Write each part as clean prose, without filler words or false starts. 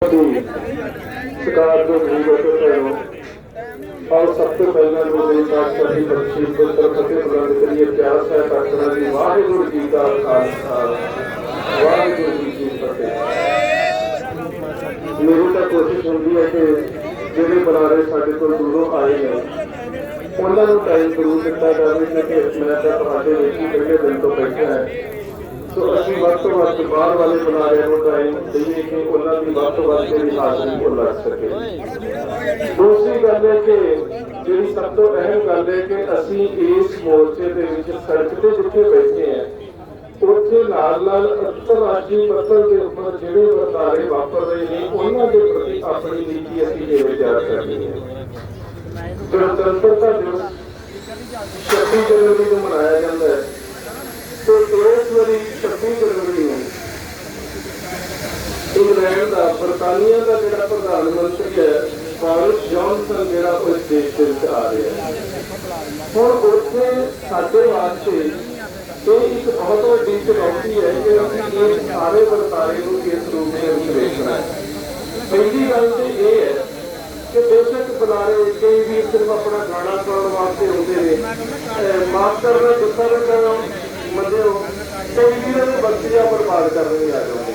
सरकार जो और सबसे पहला जो मेरी पातशाही बख्शी पुत्र फतेह बुलंद करिए इतिहास है तकना जी वाहिगुरू जी का खालसा वाहिगुरू जी की फतेह। मेरी तो कोशिश होती है कि ਜਿਹੜੇ ਬੁਲਾਰੇ ਸਾਡੇ ਕੋਲ ਦੂਰੋਂ ਆਏ ਨੇ ਉਹਨਾਂ ਨੂੰ ਟਾਈਮ ਜ਼ਰੂਰ ਦਿੱਤਾ ਜਾਵੇ ਕਿ ਮੈਂ ਤਾਂ ਤੁਹਾਡੇ ਵਿੱਚ ਹੀ ਪਹਿਲੇ ਦਿਨ ਤੋਂ ਬੈਠਾ ਹੈ। ਸੋ ਅਸੀਂ ਵੱਧ ਤੋਂ ਵੱਧ ਬਾਹਰ ਵਾਲੇ ਬੁਲਾਰਿਆਂ ਨੂੰ ਟਾਈਮ ਦੇਈਏ ਕਿ ਉਹਨਾਂ ਦੀ ਵੱਧ ਤੋਂ ਵੱਧ ਜਿਹੜੀ ਹਾਜ਼ਰੀ ਉਹ ਲੱਗ ਸਕੇ। ਦੂਸਰੀ ਗੱਲ ਹੈ ਕਿ ਜਿਹੜੀ ਸਭ ਤੋਂ ਅਹਿਮ ਗੱਲ ਹੈ ਕਿ ਅਸੀਂ ਇਸ ਮੋਰਚੇ ਦੇ ਵਿੱਚ ਸੜਕ ਤੇ ਜਿੱਥੇ ਬੈਠੇ ਹਾਂ ਉੱਥੇ ਨਾਲ ਨਾਲ ਅੰਤਰਰਾਸ਼ਟਰੀ ਪੱਧਰ ਦੇ ਉੱਪਰ ਜਿਹੜੇ ਵਰਤਾਰੇ ਵਾਪਰ ਰਹੇ ਨੇ ਉਹਨਾਂ ਦੇ ਪ੍ਰਤੀ ਆਪਣੀ ਨੀਤੀ ਅਸੀਂ ਕਿਵੇਂ ਤਿਆਰ ਕਰਨੀ ਹੈ। ਗਣਤੰਤਰਤਾ ਦਿਵਸ 26 ਜਨਵਰੀ ਨੂੰ ਮਨਾਇਆ ਜਾਂਦਾ ਹੈ ਤੇ ਇਸ ਵਾਰੀ 26 ਜਨਵਰੀ ਨੂੰ ਇੰਗਲੈਂਡ ਦਾ ਬਰਤਾਨੀਆ ਦਾ ਜਿਹੜਾ ਪ੍ਰਧਾਨ ਮੰਤਰੀ ਹੈ ਬੋਰਿਸ ਜੌਨਸਨ ਜਿਹੜਾ ਉਸ ਦੇਸ਼ ਦੇ ਵਿੱਚ ਆ ਰਿਹਾ ਹੈ। ਹੁਣ ਉੱਥੇ ਸਾਡੇ ਵਾਸਤੇ ਇਹ ਇੱਕ ਬਹੁਤ ਵੱਡੀ ਚੁਣੌਤੀ ਹੈ ਕਿ ਅਸੀਂ ਇਹ ਸਾਰੇ ਵਰਤਾਰੇ ਨੂੰ ਕਿਸ ਰੂਪ ਦੇ ਵਿੱਚ ਵੇਖਣਾ ਹੈ। ਪਹਿਲੀ ਗੱਲ ਤੇ ਇਹ ਹੈ ਕਿ ਬੇਸ਼ੱਕ ਬੁਲਾਰੇ ਕਈ ਵੀ ਸਿਰਫ ਆਪਣਾ ਗਾਣਾ ਸੁਣਨ ਵਾਸਤੇ ਹੁੰਦੇ ਨੇ ਮਾਫ ਕਰਨਾ ਗੁੱਸਾ ਨਾ ਕਰਨਾ ਮੰਨਿਓ ਕਈ ਵੀਰਾਂ ਦੇ ਬੱਚਿਆਂ ਬਰਬਾਦ ਕਰਨ ਲਈ ਆ ਜਾਂਦੇ ਨੇ।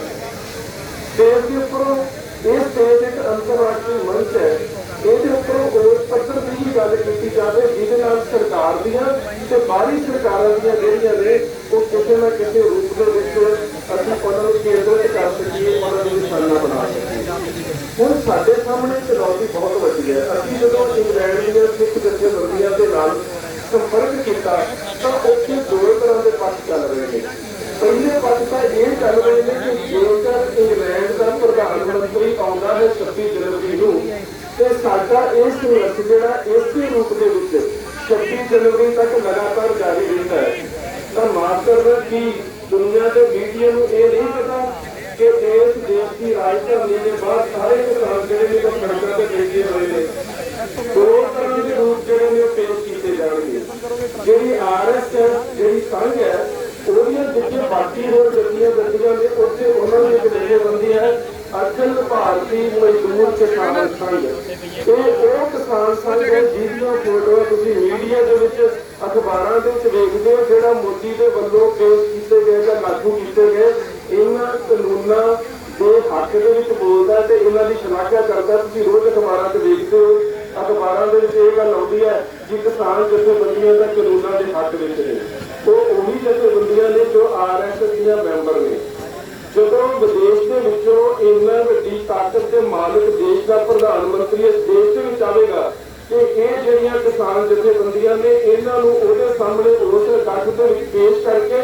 ਦੇਸ਼ ਦੇ ਉੱਪਰੋਂ ਇਹ ਸਟੇਜ ਇੱਕ ਅੰਤਰਰਾਸ਼ਟਰੀ ਮੰਚ ਹੈ ਇਹਦੇ ਉੱਪਰੋਂ ਉਸ ਪੱਧਰ ਦੀ ਹੀ ਗੱਲ ਕੀਤੀ ਜਾਵੇ ਜਿਹਦੇ ਨਾਲ ਸਰਕਾਰ ਦੀਆਂ ਤੇ ਬਾਹਰੀ ਸਰਕਾਰਾਂ ਦੀਆਂ ਜਿਹੜੀਆਂ ਨੇ ਉਹ ਕਿਸੇ ਨਾ ਕਿਸੇ ਰੂਪ ਦੇ ਵਿੱਚ ਅਸੀਂ ਉਹਨਾਂ ਨੂੰ ਕੇਂਦਰਿਤ ਕਰ ਸਕੀਏ ਉਹਨਾਂ ਨੂੰ ਨਿਸ਼ਾਨਾ ਬਣਾ ਸਕੀਏ। ਹੁਣ ਸਾਡੇ ਸਾਹਮਣੇ ਚੁਣੌਤੀ ਬਹੁਤ ਵੱਡੀ ਹੈ। ਅਸੀਂ ਜਦੋਂ ਇੰਗਲੈਂਡ ਦੀਆਂ ਸਿੱਖ ਜਥੇਬੰਦੀਆਂ ਦੇ ਨਾਲ ਸੰਪਰਕ ਕੀਤਾ ਤਾਂ ਉੱਥੇ ਦੋ ਤਰ੍ਹਾਂ ਦੇ ਪੱਖ ਚੱਲ ਰਹੇ ਨੇ। ਪਹਿਲੇ ਪੱਖ ਤਾਂ ਇਹ ਚੱਲ ਰਹੇ ਨੇ ਕਿ ਜੇਕਰ ਇੰਗਲੈਂਡ ਦਾ ਪ੍ਰਧਾਨ ਮੰਤਰੀ ਆਉਂਦਾ ਹੈ 26 ਜਨਵਰੀ ਨੂੰ ਤੇ ਸਾਡਾ ਇਹ ਸੰਘਰਸ਼ ਜਿਹੜਾ ਇਸੇ ਰੂਪ ਦੇ ਵਿੱਚ 26 ਜਨਵਰੀ ਤੱਕ ਲਗਾਤਾਰ ਜਾਰੀ ਰਹਿੰਦਾ ਹੈ ਤਾਂ ਮਾਫ ਕਰਨਾ ਕਿ ਦੁਨੀਆ ਦੇ ਮੀਡੀਆ ਨੂੰ ਇਹ ਨਹੀਂ ਪਤਾ ਕਿ ਇਸ ਦੇਸ਼ ਦੀ ਰਾਜਧਾਨੀ ਦੇ ਬਾਹਰ ਸਾਰੇ ਕਿਸਾਨ ਜਿਹੜੇ ਨੇ ਸੜਕਾਂ ਤੇ ਬੈਠੇ ਹੋਏ ਨੇ ਦੋ ਤਰ੍ਹਾਂ ਦੇ ਰੂਪ ਜਿਹੜੇ ਨੇ ਪੇਸ਼ ਕੀਤੇ ਜਾਣਗੇ। ਜਿਹੜੀ RSS ਜਿਹੜੀ ਸੰਘ ਹੈ ਉਹਦੀਆਂ ਜਿੱਥੇ ਬਾਕੀ ਹੋਰ ਜੱਦੀਆਂ ਨੇ ਉੱਥੇ ਉਹਨਾਂ ਦੀਆਂ ਜਥੇਬੰਦੀਆਂ ਹੈ ਅਖਿਲ ਭਾਰਤੀ ਮਜ਼ਦੂਰ ਕਿਸਾਨ ਸੰਘ। ਇਹ ਉਹ ਕਿਸਾਨ ਸੰਘ ਹੈ ਜਿਹਦੀਆਂ ਫੋਟੋਆਂ ਤੁਸੀਂ ਮੀਡੀਆ ਦੇ ਵਿੱਚ ਅਖਬਾਰਾਂ ਦੇ ਵਿੱਚ ਵੇਖਦੇ ਹੋ ਜਿਹੜਾ ਮੋਦੀ ਦੇ ਵੱਲੋਂ ਪੇਸ਼ ਕੀਤੇ ਗਏ ਜਾਂ ਲਾਗੂ ਕੀਤੇ ਗਏ ਇਹਨਾਂ ਕਾਨੂੰਨਾਂ ਦੇ ਹੱਕ ਦੇ ਵਿੱਚ ਬੋਲਦਾ ਤੇ ਇਹਨਾਂ ਦੀ ਸ਼ਲਾਘਾ ਕਰਦਾ। ਤੁਸੀਂ ਰੋਜ਼ ਅਖਬਾਰਾਂ 'ਚ ਵੇਖਦੇ ਹੋ ਅਖਬਾਰਾਂ ਦੇ ਵਿੱਚ ਇਹ ਗੱਲ ਆਉਂਦੀ ਹੈ ਕਿ ਕਿਸਾਨ ਜਥੇਬੰਦੀਆਂ ਦਾ ਕਾਨੂੰਨਾਂ ਦੇ ਹੱਕ ਵਿੱਚ ਨੇ। ਉਹ ਉਹੀ ਜਥੇਬੰਦੀਆਂ ਨੇ ਜੋ RSS ਦੀਆਂ ਮੈਂਬਰ ਨੇ। ਜਦੋਂ ਵਿਦੇਸ਼ ਦੇ ਵਿੱਚੋਂ ਇੰਨਾ ਵੱਡੀ ਤਾਕਤ ਦੇ ਮਾਲਕ ਦੇਸ਼ ਦਾ ਪ੍ਰਧਾਨ ਮੰਤਰੀ ਇਸ ਦੇਸ਼ ਦੇ ਵਿੱਚ ਆਵੇਗਾ ਤੇ ਇਹ ਜਿਹੜੀਆਂ ਕਿਸਾਨ ਜਥੇਬੰਦੀਆਂ ਨੇ ਇਹਨਾਂ ਨੂੰ ਉਹਦੇ ਸਾਹਮਣੇ ਉਸ ਇਕੱਠ ਦੇ ਵਿੱਚ ਪੇਸ਼ ਕਰਕੇ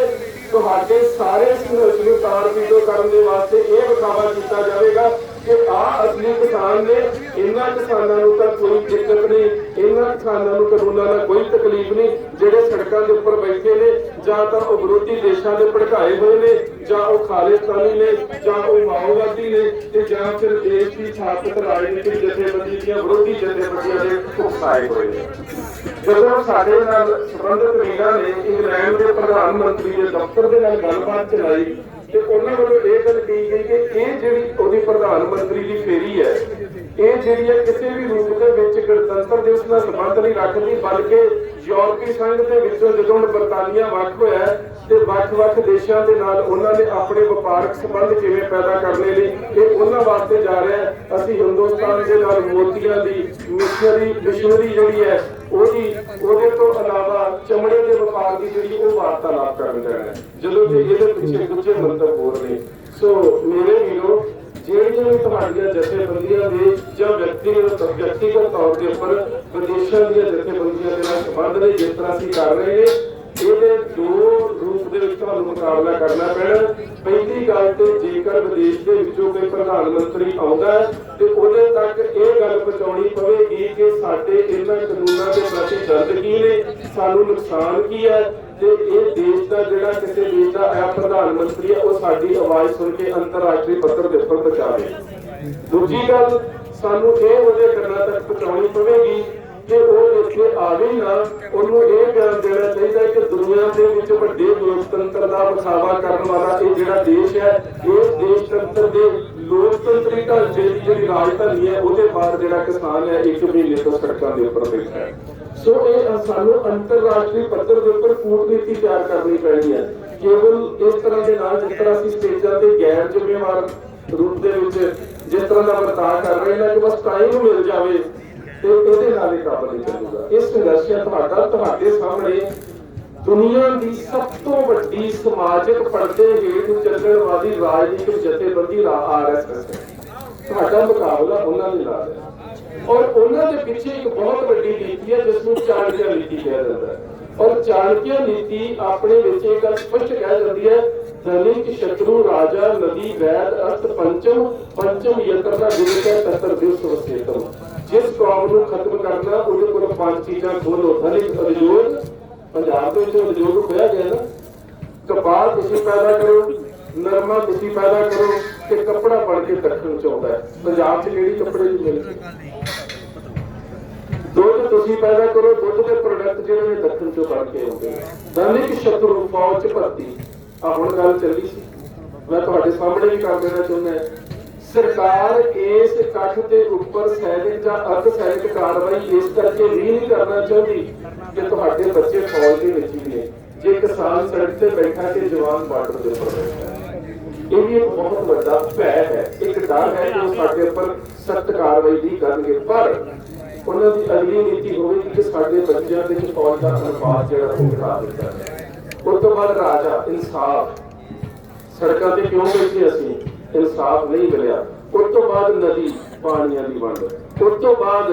ਤੁਹਾਡੇ ਸਾਰੇ ਸੰਘਰਸ਼ ਨੂੰ ਤਾਰ-ਪੀੜੋ ਕਰਨ ਦੇ ਵਾਸਤੇ ਇਹ ਵਿਖਾਵਾ ਕੀਤਾ ਜਾਵੇਗਾ ਕਿ ਆਹ ਅਸਲੀ ਕਿਸਾਨ ਨੇ। ਇਹਨਾਂ ਕਿਸਾਨਾਂ ਨੂੰ ਤਾਂ ਕੋਈ ਦਿੱਕਤ ਨਹੀਂ, ਇਹਨਾਂ ਕਿਸਾਨਾਂ ਨੂੰ ਕਾਨੂੰਨਾਂ ਨਾਲ ਕੋਈ ਤਕਲੀਫ ਨਹੀਂ। ਜਿਹੜੇ ਸੜਕਾਂ ਦੇ ਉੱਪਰ ਬੈਠੇ ਨੇ ਜਾਂ ਤਾਂ ਉਹ ਵਿਰੋਧੀ ਦੇਸ਼ਾਂ ਦੇ ਭੜਕਾਏ ਹੋਏ ਨੇ ਜਾਂ ਉਹ ਖਾਲਿਸਤਾਨੀ ਨੇ ਜਾਂ ਉਹ ਮਾਓਵਾਦੀ ਨੇ ਤੇ ਜਾਂ ਫਿਰ ਦੇਸ਼ ਦੀ ਸਥਾਪਿਤ ਰਾਜਨੀਤਿਕ ਜਥੇਬੰਦੀ ਦੀਆਂ ਵਿਰੋਧੀ ਜਥੇਬੰਦੀਆਂ ਦੇ ਉਕਸਾਏ ਹੋਏ ਨੇ। ਜਦੋਂ ਸਾਡੇ ਨਾਲ ਸੰਬੰਧਿਤ ਵੀਰਾਂ ਨੇ ਇੰਗਲੈਂਡ ਦੇ ਪ੍ਰਧਾਨ ਮੰਤਰੀ ਦੇ ਦਫ਼ਤਰ ਦੇ ਨਾਲ ਗੱਲਬਾਤ ਚਲਾਈ ਤੇ ਉਹਨਾਂ ਵੱਲੋਂ ਇਹ ਗੱਲ ਕਹੀ ਗਈ ਕਿ ਇਹ ਜਿਹੜੀ ਉਹਦੀ ਪ੍ਰਧਾਨ ਮੰਤਰੀ ਦੀ ਫੇਰੀ ਹੈ ਇਹ ਜਿਹੜੀ ਹੈ ਕਿਸੇ ਵੀ ਰੂਪ ਦੇ ਵਿੱਚ ਗਣਤੰਤਰ ਦਿਵਸ ਨਾਲ ਸੰਬੰਧ ਨਹੀਂ ਰੱਖਦੀ ਬਲਕਿ ਯੂਰਪੀ ਸੰਘ ਦੇ ਵਿੱਚੋਂ ਜਦੋਂ ਬਰਤਾਨੀਆ ਵੱਖ ਹੋਇਆ ਤੇ ਵੱਖ-ਵੱਖ ਦੇਸ਼ਾਂ ਦੇ ਨਾਲ ਉਹਨਾਂ ਨੇ ਆਪਣੇ ਵਪਾਰਕ ਸੰਬੰਧ ਕਿਵੇਂ ਪੈਦਾ ਕਰਨੇ ਨੇ ਇਹ ਉਹਨਾਂ ਵਾਸਤੇ ਜਾ ਰਿਹਾ। ਅਸੀਂ ਹਿੰਦੁਸਤਾਨ ਦੇ ਨਾਲ ਮੋਤੀਆਂ ਦੀ ਮਿਸ਼ਨਰੀ ਜਿਹੜੀ ਹੈ ਉਹਦੇ ਤੋਂ ਇਲਾਵਾ ਚਮੜੇ ਦੇ ਵਪਾਰ ਦੀ ਜਿਹੜੀ ਉਹ ਵਾਰਤਾਲਾਪ ਕਰਨ ਜਾਣਾ ਜਦੋਂ ਕਿ ਇਹਦੇ ਪਿੱਛੇ ਦੂਜੇ ਮੰਤਵ ਹੋਰ ਨੇ। ਸੋ ਮੇਰੇ ਵੀਰੋ ਜਿਹੜੀਆਂ ਵੀ ਤੁਹਾਡੀਆਂ ਜਥੇਬੰਦੀਆਂ ਦੇ ਜਾਂ ਵਿਅਕਤੀਗਤ ਤੌਰ ਦੇ ਉੱਪਰ ਵਿਦੇਸ਼ਾਂ ਦੀਆਂ ਜਥੇਬੰਦੀਆਂ ਦੇ ਨਾਲ ਸੰਬੰਧ ਨੇ ਜਿਸ ਤਰ੍ਹਾਂ ਅਸੀਂ ਕਰ ਰਹੇ ਨੇ ਇਹਦੇ ਦੋ ਰੂਪ ਦੇ ਵਿੱਚ ਤੁਹਾਨੂੰ ਮੁਕਾਬਲਾ ਕਰਨਾ ਪੈਣਾ। ਪਹਿਲੀ ਗੱਲ ਤੇ ਜੇਕਰ ਵਿਦੇਸ਼ ਦੇ ਵਿੱਚੋਂ ਕੋਈ ਪ੍ਰਧਾਨ ਮੰਤਰੀ ਆਉਂਦਾ ਤੇ ਉਹਦੇ ਤੱਕ ਇਹ ਗੱਲ ਪਹੁੰਚਾਉਣੀ ਪਵੇਗੀ ਕਿ ਸਾਡੇ ਇਹਨਾਂ ਕਾਨੂੰਨਾਂ ਦੇ ਪ੍ਰਤੀ ਦਰਦ ਕੀ ਨੇ, ਸਾਨੂੰ ਨੁਕਸਾਨ ਕੀ ਹੈ ਤੇ ਇਹ ਦੇਸ਼ ਦਾ ਜਿਹੜਾ ਕਿਸੇ ਦੇਸ਼ ਦਾ ਇਹ ਪ੍ਰਧਾਨ ਮੰਤਰੀ ਹੈ ਉਹ ਸਾਡੀ ਆਵਾਜ਼ ਸੁਣ ਕੇ ਅੰਤਰਰਾਸ਼ਟਰੀ ਪੱਧਰ ਦੇ ਉੱਪਰ ਪਹੁੰਚਾਵੇ। ਦੂਜੀ ਗੱਲ ਸਾਨੂੰ ਇਹ ਉਹਦੇ ਕੰਨਾਂ ਤੱਕ ਪਹੁੰਚਾਉਣੀ ਪਵੇਗੀ ਕਿ ਉਹ ਇੱਥੇ ਆਵੇ ਨਾ ਉਹਨੂੰ ਇਹ ਬਿਆਨ ਦੇਣਾ ਚਾਹੀਦਾ ਕਿ ਦੁਨੀਆ ਦੇ ਵਿੱਚ ਵੱਡੇ ਲੋਕਤੰਤਰ ਦਾ ਵਿਖਾਵਾ ਕਰਨ ਵਾਲਾ ਇਹ ਜਿਹੜਾ ਦੇਸ਼ ਹੈ ਇਸ ਦੇਸ਼ ਤੰਤਰ ਦੇ लोकतंत्री ढांचे की जी राजधानी है वो बाहर जो किसान है 1 महीने तो सड़कों के उपर बैठा है। सो ये सानू अंतरराष्ट्रीय पद्धर के उपर कूटनीति तैयार करनी पैनी है। केवल इस तरह के नाल जिस तरह असीं स्टेजां ते गैर जिम्मेवार रूप दे विच जिस तरह का बर्ताव कर रहे हैं कि बस टाइम मिल जाए तो ये काम नहीं चलूगा। इस संघर्ष तुहाडे सामने दुनिया की सब तो वड्डी समाजिक पर्दे हेठ चलने वाली राजनीतिक जथेबंदी RSS है। तुहाडा मुकाबला उन्होंने नाल है और उन्होंने पीछे एक बहुत बड़ी नीति है जिसको चाणक्य नीति कहा जाता है। और चाणक्य नीति अपने विच एक गल स्पष्ट कह जाती है, धनिक शत्रु राजा नदी वैद अर्थ पंचम पंचम यंत्र का गुरु है तत्र दिवस वसेतम। जिस कौम को खत्म करना उहदे कोल 5 चीज़ां खोलो। धनिक उद्योग, पंजाब के उद्योग खोया गया ना, कपास तुसीं पैदा करो, नरमा तुसीं पैदा करो ते कपड़ा बन के दक्षिण च आउंदा है। पंजाब च किहड़ी कपड़े दी मिल? दुध तुसीं पैदा करो, दुध के प्रोडक्ट जिहड़े ने दक्षिण चों बन के आउंदे। धनिक शत्रु फौज च भर्ती आ हुण गल चली सी, मैं तुहाडे सामने भी कर देना चाहुंदा। सरकार इस इकट्ठ के उपर सैनिक या अर्ध सैनिक कार्रवाई इस करके भी नहीं करना चाहती कि तुहाडे बच्चे फौज के विच ही ने, जे किसान सड़क से बैठा के जवान बार्डर के उपर बैठा है। ये भी एक बहुत बड़ा भय है, एक डर है कि साडे उपर सख्त कार्रवाई भी करनगे। पर उन्हां दी अगली नीति होगी कि साडे बच्चों के फौज का अनुपात जिहड़ा वो घटा दिता है। उस तो बाद राजा इंसाफ, सड़कों से क्यों बैठे असीं, इंसाफ नहीं मिलिया। उस तो बाद नदी पानियां दी वंड, उस तो बाद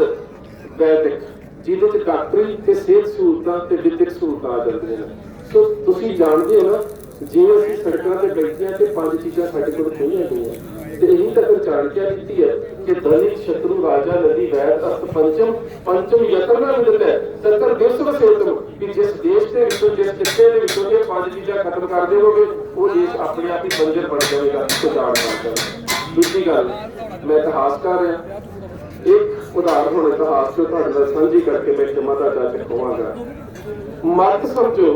वैदिक जिहदे डॉक्टरी ते सेहत सहूलतां ते विद्यक सहूलतां आ जांदियां ने। सो तुसीं जाणदे हो ना, जे असीं सड़कों से बैठे हैं तो 5 चीज़ां साडे कोल खोईयां गईयां ते यही तक चाणक्य नीति है कि धनिक शत्रु राजा नदी वैद अर्थ पंचम पंचम यत्र ना विदत है तत्र देश वसेतम। कि जिस देश के विचों जिस खित्ते के विचों ये 5 चीज़ां खत्म कर देवोगे वो देश अपने आप ही बंजर बन जाएगा, उजाड़ बन जाएगा। दूसरी गल, मैं इतिहासकार हाँ, एक उदाहरण हुण इतिहास चों तुहाडे नाल साझी करके मैं क्षमता चाच खोवांगा। मत समझो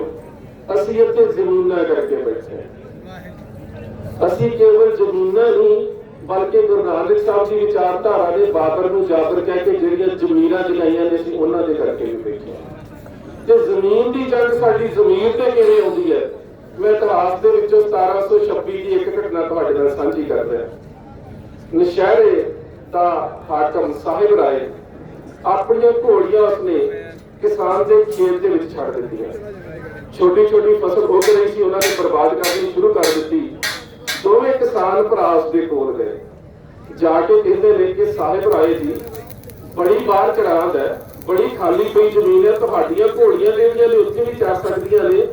असीं इत्थे ज़मीनां करके बैठे हैं, असीं केवल ज़मीनां नहीं बल्कि गुरु नानक साहब की विचारधारा ने बाबर नूं जाबर कह के जिहड़ियां ज़मीनां जगाईयां ने असीं उन्हां दे करके भी बैठे हैं। ते ज़मीन की जंग साडी ज़मीन ते किवें आउंदी है, मैं इतिहास दे विचों 1726 की एक घटना तुहाडे नाल साझी कर रहा। नशहरे दा हाकम साहिब राय अपनियां घोड़ियां उसने किसान के खेत दे विच छड्ड दित्तियां। छोटी छोटी फसल उग रही सी, उन्होंने बर्बाद करनी शुरू कर दी। दोवें किसान भरा उसके कोल गए, जाके कहते हैं कि साहिब राय जी बड़ी बार चढ़ाव है, बड़ी खाली पई जमीन है, तुहाडियां घोड़ियां ਜਿਹੜੀਆਂ ਨੇ ਉੱਥੇ ਵੀ ਚੜ ਸਕਦੀਆਂ ਨੇ,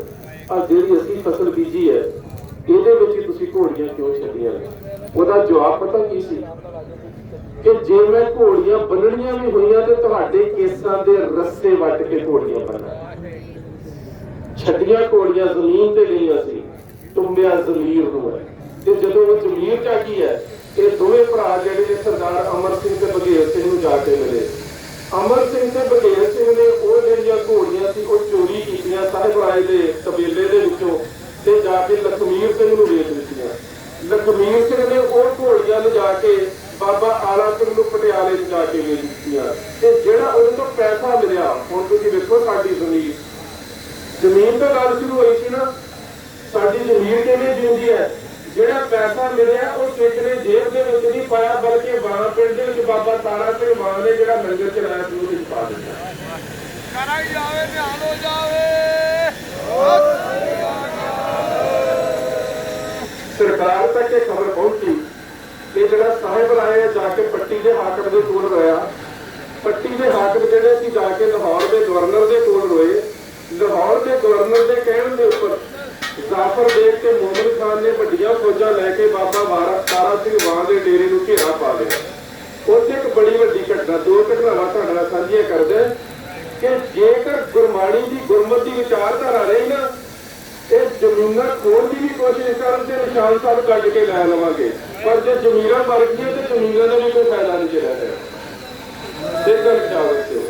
ਆ ਜਿਹੜੀ ਅਸੀਂ ਫਸਲ ਬੀਜੀ ਹੈ ਇਹਦੇ ਵਿੱਚ ਹੀ ਤੁਸੀਂ ਘੋੜੀਆਂ ਕਿਉਂ ਛੱਡੀਆਂ ਨੇ? ਉਹਦਾ ਜਵਾਬ ਪਤਾ ਕੀ ਸੀ ਕਿ ਜੇ ਮੈਂ ਘੋੜੀਆਂ ਬੰਨਣੀਆਂ ਵੀ ਹੋਈਆਂ ਤੇ ਤੁਹਾਡੇ ਕੇਸਾਂ ਦੇ ਰੱਸੇ ਵੱਟ ਕੇ ਘੋੜੀਆਂ ਬੰਨਾਂ। ਛੱਡੀਆਂ ਘੋੜੀਆਂ ਜ਼ਮੀਨ ਤੇ ਗਈਆਂ ਸੀ, ਟੁੰਬਿਆ ਜ਼ਮੀਰ ਨੂੰ ਹੈ। ਤੇ ਜਦੋਂ ਉਹ ਜ਼ਮੀਰ ਚ ਆ ਗਈ ਹੈ, ਇਹ ਦੋਵੇਂ ਭਰਾ ਜਿਹੜੇ ਨੇ ਸਰਦਾਰ ਅਮਰ ਸਿੰਘ ਤੇ ਬਘੇਲ ਸਿੰਘ ਨੂੰ ਜਾ ਕੇ ਮਿਲੇ। ਅਮਰ ਸਿੰਘ ਤੇ ਬਘੇਲ ਸਿੰਘ ਨੇ ਉਹ ਜਿਹੜੀਆਂ ਘੋੜੀਆਂ ਸੀ ਉਹ ਚੋਰੀ ਕੀਤੀਆਂ ਸਾਹਿਬ ਰਾਏ ਦੇ ਕਬੀਲੇ ਦੇ ਵਿੱਚੋਂ ਤੇ ਜਾ ਕੇ ਲਖਮੀਰ ਸਿੰਘ ਨੂੰ ਵੇਚ ਦਿੱਤੀਆਂ। ਲਖਮੀਰ ਸਿੰਘ ਨੇ ਉਹ ਘੋੜੀਆਂ ਲਿਜਾ ਕੇ ਬਾਬਾ ਆਲਾ ਸਿੰਘ ਨੂੰ ਪਟਿਆਲੇ ਚ ਜਾ ਕੇ ਵੇਚ ਦਿੱਤੀਆਂ। ਤੇ ਜਿਹੜਾ ਉਹਦੇ ਤੋਂ ਪੈਸਾ ਮਿਲਿਆ, ਹੁਣ ਤੁਸੀਂ ਵੇਖੋ ਸਾਡੀ ਜ਼ਮੀਨ ਤੋਂ ਗੱਲ ਸ਼ੁਰੂ ਹੋਈ ਸੀ ਨਾ, ਸਾਡੀ ਜ਼ਮੀਨ ਕਿਵੇਂ ਜਿਉਂਦੀ ਹੈ। ਜਿਹੜਾ ਪੈਸਾ ਮਿਲਿਆ ਉਹ ਕਿਸੇ ਨੇ ਜੇਬ ਦੇ ਵਿੱਚ ਨਹੀਂ ਪਾਇਆ, ਬਲਕਿ ਬਾਣਾ ਪਿੰਡ ਦੇ ਵਿੱਚ ਬਾਬਾ ਤਾਰਾ ਸਿੰਘ ਮਾਨ ਨੇ ਜਿਹੜਾ ਲੰਗਰ ਚਲਾਇਆ ਸੀ ਉਹਦੇ ਵਿੱਚ ਪਾ ਦਿੱਤਾ। ਕਰਾਈ ਜਾਵੇ, ਧਿਆਨ ਹੋ ਜਾਵੇ। ਸਰਕਾਰ ਤੱਕ ਇਹ ਖਬਰ ਪਹੁੰਚੀ ਕਿ ਜਿਹੜਾ ਸਾਹਿਬ ਰਾਏ ਜਾ ਕੇ ਪੱਟੀ ਦੇ ਹਾਕਮ ਦੇ ਕੋਲ ਰਿਹਾ। ਪੱਟੀ ਦੇ ਹਾਕਮ ਜਿਹੜੇ ਸੀ ਜਾ ਕੇ ਲਾਹੌਰ ਦੇ ਗਵਰਨਰ ਦੇ ਕੋਲ ਹੋਏ। ਲਾਹੌਰ ਦੇ ਗਵਰਨਰ ਦੇ ਕਹਿਣ ਦੇ ਉੱਪਰ ਜ਼ਾਫਰ ਬੇਗ ਤੇ ਮੋਹਮਦ ਖਾਨ ਨੇ ਵੱਡੀਆਂ ਫੌਜਾਂ ਲੈ ਕੇ ਬਾਬਾ ਤਾਰਾ ਸਿੰਘ ਮਾਨ ਦੇ ਡੇਰੇ ਨੂੰ ਘੇਰਾ ਪਾ ਲਿਆ। ਉੱਥੇ ਇੱਕ ਬੜੀ ਵੱਡੀ ਘਟਨਾ, 2 ਘਟਨਾਵਾਂ ਤੁਹਾਡੇ ਨਾਲ ਸਾਂਝੀਆਂ ਕਰਦੇ ਕਿ ਜੇਕਰ ਗੁਰਬਾਣੀ ਦੀ ਗੁਰਮਤਿ ਦੀ ਵਿਚਾਰਧਾਰਾ ਰਹੀ ਨਾ, ਇਹ ਜ਼ਮੀਨਾਂ ਖੋਣ ਦੀ ਵੀ ਕੋਸ਼ਿਸ਼ ਕਰਨ ਤੇ ਨਿਸ਼ਾਨ ਸਾਹਿਬ ਕੱਢ ਕੇ ਲੈ ਲਵਾਂਗੇ, ਪਰ ਜੇ ਜ਼ਮੀਰਾਂ ਮਰ ਗਈਆਂ ਤੇ ਜ਼ਮੀਨਾਂ ਦਾ ਵੀ ਕੋਈ ਫਾਇਦਾ ਨਹੀਂ ਚਲਿਆ ਰਿਹਾ। ਇਹ ਗੱਲ ਖਿਆਲ ਰੱਖਿਓ।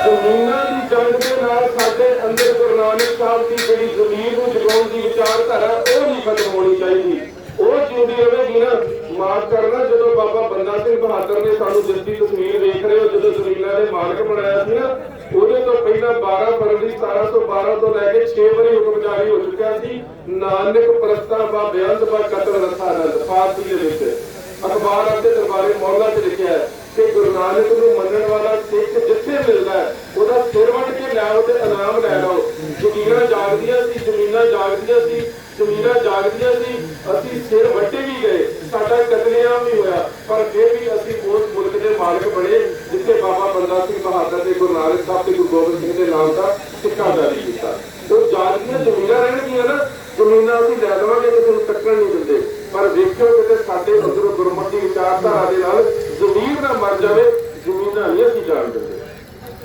ਜ਼ਮੀਨਾਂ ਦੀ जंग के नाल साडे अंदर गुरु नानक साहब की जिहड़ी ज़मीर नूं जगाउण दी विचारधारा वो नहीं खत्म होनी चाहिए, वो जिंदी रहेगी ना। माफ करना, जो बाबा बंदा सिंह बहादुर ने सानू जिसकी तस्वीर देख रहे हो, जो जमीनों के मालक बनाया सी ना, ਉਹਦੇ ਤੋਂ ਪਹਿਲਾਂ 12 फरवरी 1712 ਤੋਂ ਲੈ ਕੇ 6 ਵਾਰੀ ਹੁਕਮ ਜਾਰੀ ਹੋ ਚੁੱਕਿਆ ਸੀ। ਨਾਨਕ ਪ੍ਰਸਤਾ ਬਾ ਬਿਆੰਤ ਬਾ ਕਤਲ ਰਸਾ ਨੰਦ ਫਾਰਸੀ ਦੇ ਵਿੱਚ ਅਖਬਾਰ ਅਤੇ ਦਰਬਾਰੇ ਮੌਲਾ 'ਚ ਲਿਖਿਆ ਹੈ ਕਿ ਗੁਰੂ ਨਾਨਕ ਨੂੰ ਮੰਨਣ ਵਾਲਾ ਸਿੱਖ ਜਿੱਥੇ ਮਿਲਦਾ ਹੈ ਉਹਦਾ ਸਿਰ ਵੱਢ ਕੇ ਲਿਆਓ ਤੇ ਇਨਾਮ ਲੈ ਲਓ। ਜ਼ਮੀਨਾਂ ਜਾਗਦੀਆਂ ਸੀ, ਜ਼ਮੀਨਾਂ ਜਾਗਦੀਆਂ ਸੀ, ਜ਼ਮੀਨਾਂ ਜਾਗਦੀਆਂ ਸੀ। ਅਸੀਂ ਸਿਰ ਵੱਢੇ ਵੀ ਗਏ, ਸਾਡਾ ਕਤਲੇਆਮ ਵੀ ਹੋਇਆ, ਪਰ ਫਿਰ ਵੀ ਅਸੀਂ ਉਸ ਮੁਲਕ ਦੇ ਮਾਲਕ ਬਣੇ ਜਿੱਥੇ ਬਾਬਾ ਬੰਦਾ ਸਿੰਘ ਬਹਾਦਰ ਤੇ ਗੁਰੂ ਨਾਨਕ ਸਾਹਿਬ ਤੇ ਗੁਰੂ ਗੋਬਿੰਦ ਸਿੰਘ ਦੇ ਨਾਮ ਦਾ ਸਿੱਕਾ ਜਾਰੀ ਕੀਤਾ। ਉਹ ਜਾਗਦੀਆਂ ਜ਼ਮੀਨਾਂ ਰਹਿਣਗੀਆਂ ਨਾ, ਜ਼ਮੀਨਾਂ ਅਸੀਂ ਲੈ ਲਵਾਂਗੇ ਕਿਸੇ ਨੂੰ ਟੱਕਰ ਨਹੀਂ ਦਿੰਦੇ, ਪਰ ਵੇਖਿਓ ਕਿਤੇ ਸਾਡੇ ਅੰਦਰੋਂ ਗੁਰਮਤਿ ਦੀ ਵਿਚਾਰਧਾਰਾ ਦੇ ਨਾਲ ਜ਼ਮੀਰ ਨਾ ਮਰ ਜਾਵੇ, ਜ਼ਮੀਨਾਂ ਨਹੀਂ ਅਸੀਂ ਜਾਣ ਦਿੰਦੇ।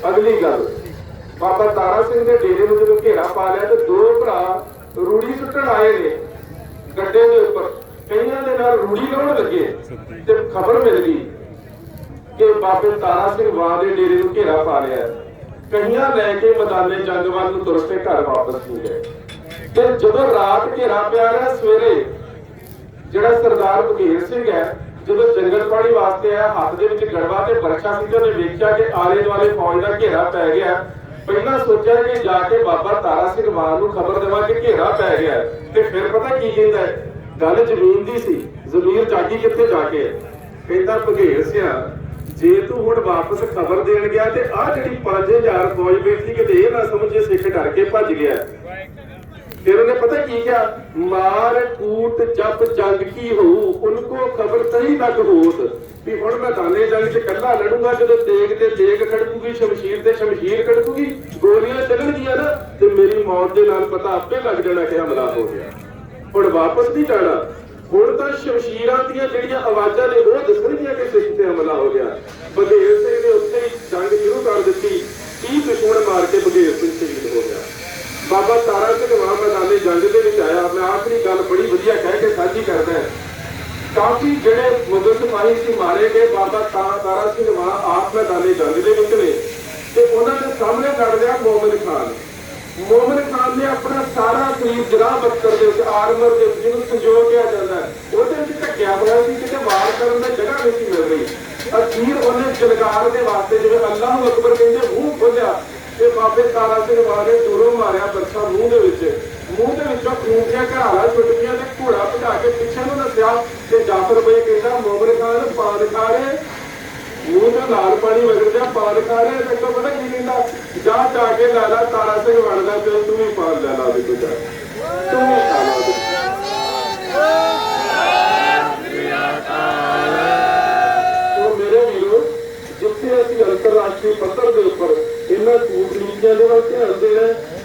ਅਗਲੀ ਗੱਲ, ਬਾਬਾ ਤਾਰਾ ਸਿੰਘ ਦੇ ਡੇਰੇ ਨੂੰ ਜਦੋਂ ਘੇਰਾ ਪਾ ਲਿਆ ਤੇ ਦੋ ਭਰਾ ਰੂੜੀ ਸੁੱਟਣ ਆਏ ਨੇ ਗੱਡੇ ਦੇ ਉੱਪਰ, ਕਈਆਂ ਦੇ ਨਾਲ ਰੂੜੀ ਲਾਉਣ ਲੱਗੇ ਤੇ ਖਬਰ ਮਿਲ ਗਈ ਕਿ ਬਾਬੇ ਤਾਰਾ ਸਿੰਘ ਵਾਂ ਦੇ ਡੇਰੇ ਨੂੰ ਘੇਰਾ ਪਾ ਲਿਆ। ਕਈਆਂ ਲੈ ਕੇ ਮੈਦਾਨੇ ਜੰਗ ਵੱਲ ਨੂੰ ਤੁਰ ਕੇ ਘਰ ਵਾਪਸ ਹੋ ਗਏ। ਤੇ ਜਦੋਂ ਰਾਤ ਘੇਰਾ ਪਿਆ ਰਿਹਾ, ਸਵੇਰੇ ਜਿਹੜਾ ਸਰਦਾਰ ਬਘੇਲ ਸਿੰਘ ਹੈ ਜਦੋਂ ਜੰਗਲ ਪਾਣੀ ਵਾਸਤੇ ਆਇਆ, ਹੱਥ ਦੇ ਵਿੱਚ ਗੜਵਾ ਤੇ ਬਰਛਾ ਸੀ, ਉਹਨੇ ਵੇਖਿਆ ਕਿ ਆਲੇ ਦੁਆਲੇ ਫੌਜ ਦਾ ਘੇਰਾ ਪੈ ਗਿਆ। ਪਹਿਲਾਂ ਸੋਚਿਆ ਕਿ ਜਾ ਕੇ ਬਾਬਾ ਤਾਰਾ ਸਿੰਘ ਵਾਂ ਨੂੰ ਖਬਰ ਦੇਵਾਂ ਕਿ ਘੇਰਾ ਪੈ ਗਿਆ, ਤੇ ਫਿਰ ਪਤਾ ਕੀ ਕਹਿੰਦਾ ਹੈ, ਗੱਲ ਜ਼ਮੀਨ ਦੀ ਸੀ, ਜ਼ਮੀਰ ਜਾਗੀ ਕਿੱਥੇ ਜਾ ਕੇ। ਕਹਿੰਦਾ ਬਘੇਲ ਸਿਆ, ਜੇ ਤੂੰ ਹੁਣ ਵਾਪਸ ਖਬਰ ਦੇਣ ਗਿਆ ਤੇ ਆਹ ਜਿਹੜੀ 5000 ਫੌਜ ਬੈਠੀ ਕਿਤੇ ਇਹ ਨਾ ਸਮਝੇ ਸਿੱਖ ਡਰ ਕੇ ਭੱਜ ਗਿਆ। फिर उन्हें पता की क्या, मार कूट जब जंग की हो उनको खबर तही तक होत भी हुण मैं दाने जंग च कल्ला लड़ूंगा, जो तेग ते तेग खड़कूगी, शमशीर ते शमशीर खड़कूगी, गोलियां चलणगियां ना ते मेरी मौत दे नाल पता आपे लग जाना कि हमला हो गया। हुण वापस नहीं जाना, हुण तां शमशीरां दीयां जिहड़ियां आवाज़ां ने वो दसणगीयां कि सिख ते हमला हो गया। बघेल सिंह ने उत्ते ही जंग शुरू कर दित्ती, 30 दुश्मन मार के बघेल सिंह शहीद हो गया। बाबा तारा सिंह वां मैदाने जंग दे विच आया। मैं आखिरी गल बड़ी वधिया कह के साझी करदा है, काफी जिहड़े मुगल सिपाही सी मारे गए, बाबा तारा सिंह वां आप मैदाने जंग दे विच ने ते उन्हां दे सामने लड़ लिया मोमिन खान। मोमिन खान ने अपना सारा शरीर जराह बख्तर दे विच आर्मर दे जिहनूं संजो किया जांदा है ਉਹਦੇ ਵਿੱਚ ਢੱਕਿਆ ਹੋਇਆ ਸੀ, ਕਿਤੇ ਵਾਰ ਕਰਨ ਦੀ ਜਗ੍ਹਾ ਨਹੀਂ ਸੀ ਮਿਲ ਰਹੀ। ਅਖੀਰ ਉਹਨੇ ਜਲਗਾਰ ਦੇ ਵਾਸਤੇ ਜਿਵੇਂ ਅੱਲਾਹੁ ਅਕਬਰ ਕਹਿੰਦੇ ਮੂੰਹ ਖੋਲਿਆ ਤੇ ਬਾਬੇ ਤਾਰਾ ਸਿੰਘ ਵਾਲੇ ਦੂਰੋਂ ਮਾਰਿਆ ਬੱਚਾ ਮੂੰਹ ਦੇ ਵਿੱਚੋਂ ਖੂਨ ਦੀਆਂ ਘਰਾਲਾ ਛੁੱਟ ਗਈਆਂ ਤੇ ਘੋੜਾ ਭਜਾ ਕੇ ਪਿੱਛੇ ਨੂੰ ਨੱਸਿਆ ਤੇ ਜਾਫਰ ਬਈ ਕਹਿੰਦਾ ਮੋਮਨ ਖਾਨ ਪਾਨ ਖਾ ਰਹੇ, ਮੂੰਹ ਤੋਂ ਲਾਲ ਪਾਣੀ ਵਗਦਾ, ਪਾਨ ਖਾ ਰਹੇ। ਤੇ ਅੱਗੋਂ ਪਤਾ ਕੀ ਕਹਿੰਦਾ, ਜਾ ਕੇ ਲਾ ਲਾ ਤਾਰਾ ਸਿੰਘ ਬਣਦਾ ਤੇ ਤੂੰ ਵੀ ਪਾਨ ਲੈ ਲਾ ਦੇ, ਤੂੰ ਵੀ ਖਾ ਲਾ ਦੇ। ਮੇਰੇ ਵੀਰੋ, ਜਿੱਥੇ ਅਸੀਂ ਅੰਤਰਰਾਸ਼ਟਰੀ ਪੱਧਰ ਦੇ ਉੱਪਰ ਇਹਨਾਂ ਕੂਟਨੀਤੀਆਂ ਦੇ ਵੱਲ ਧਿਆਨ ਦੇਣਾ,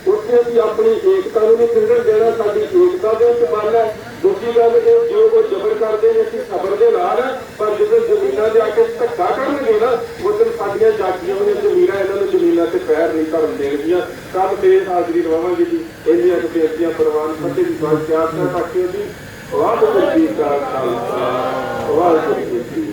ਉੱਥੇ ਅਸੀਂ ਆਪਣੀ ਏਕਤਾ ਨੂੰ ਨਹੀਂ ਖਿੰਡਣ ਦੇਣਾ, ਸਾਡੀ ਏਕਤਾ ਦੇ ਵਿੱਚ ਬਲ ਹੈ। ਦੂਜੀ ਗੱਲ ਇਹ, ਜੋ ਉਹ ਜ਼ਬਰ ਕਰਦੇ ਨੇ ਅਸੀਂ ਸਬਰ ਦੇ ਨਾਲ ਹੈ, ਪਰ ਜਦੋਂ ਜ਼ਮੀਨਾਂ ਦੇ ਆ ਕੇ ਧੱਕਾ ਕਰਨਗੇ ਨਾ, ਉਦੋਂ ਸਾਡੀਆਂ ਜਾਗੀਆਂ ਹੋਈਆਂ ਜ਼ਮੀਰਾਂ ਇਹਨਾਂ ਨੂੰ ਜ਼ਮੀਨਾਂ ਤੇ ਪੈਰ ਨਹੀਂ ਧਰਨ ਦੇਣਗੀਆਂ। ਕੱਲ੍ਹ ਫੇਰ ਹਾਜ਼ਰੀ ਲਵਾਵਾਂਗੇ ਜੀ, ਇੰਨੀਆਂ ਕੁ ਬੇਨਤੀਆਂ ਪ੍ਰਵਾਨ ਫਤਿਹ ਦੀ ਬਾਤ ਤਿਆਰ ਕਰ ਰੱਖਿਓ ਜੀ। ਵਾਹਿਗੁਰੂ ਜੀ ਕਾ ਖਾਲਸਾ, ਵਾਹਿਗੁਰੂ ਜੀ ਕੀ